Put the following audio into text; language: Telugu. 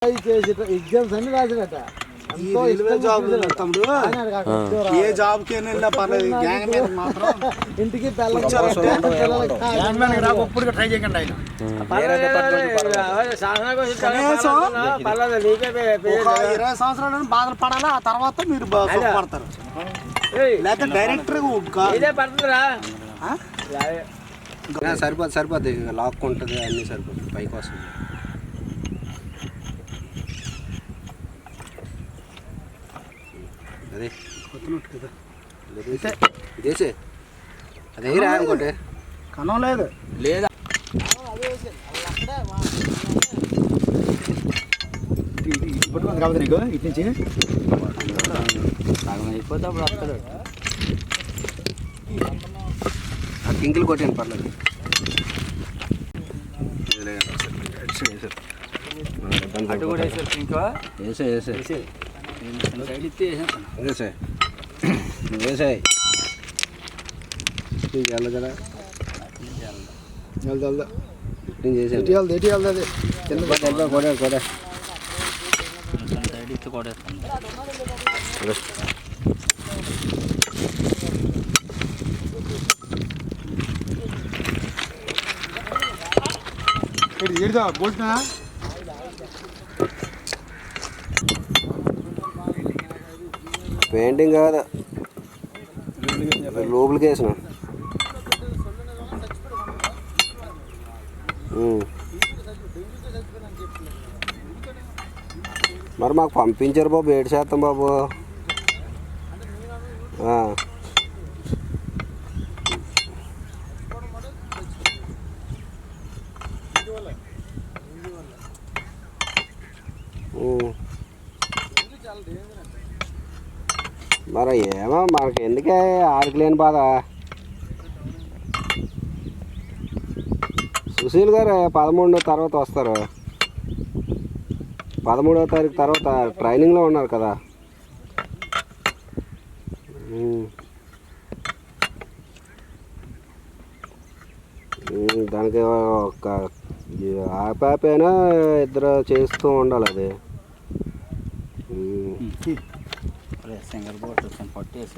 ఎగ్జామ్స్ అన్ని రాసినట ఏ జాబ్ కి ఇంటికి ట్రై చేయకండి ఆయన 20 సంవత్సరాలు బాధలు పడాలా ఆ తర్వాత మీరు పడతారు లేకపోతే డైరెక్టర్ సరిపోద్ది లాక్కుంటుంది అన్నీ సరిపోతుంది పైకి వస్తుంది అదే కొత్తనట్టు కదా ఇదేసే అదే రా అనుకోండి కనం లేదు లేదా పట్టుకుంది కాబట్టి నీకు ఇటు నుంచి సగం అయిపోతే అప్పుడు వస్తాడు ఆ కింకులు కొట్టాను పర్లేదు అటు కూడా వేసారు ఇంకా వేసే సైడ్ ఇస్తే వేసాయి నువ్వు వేసాయి వెళ్ళదు కదా వెళ్దా చేసేది కొడే సైడ్ ఇస్తే కొడేస్తాను ఏడుదా బోల్ట్నా పెయింటింగ్ కాదా లోపలికి వేసిన మరి మాకు పంపించారు బాబు ఏడు శాతం బాబు మరి ఏమో మనకి ఎందుకే ఆరుకులేని బాధ సుశీల్ గారు 13వ తర్వాత వస్తారు 13వ తారీఖు తర్వాత ట్రైనింగ్లో ఉన్నారు కదా దానికి ఒక ఆపైనా ఇద్దరు చేస్తూ ఉండాలి అది సింగల్ బోట్ పట్టేసి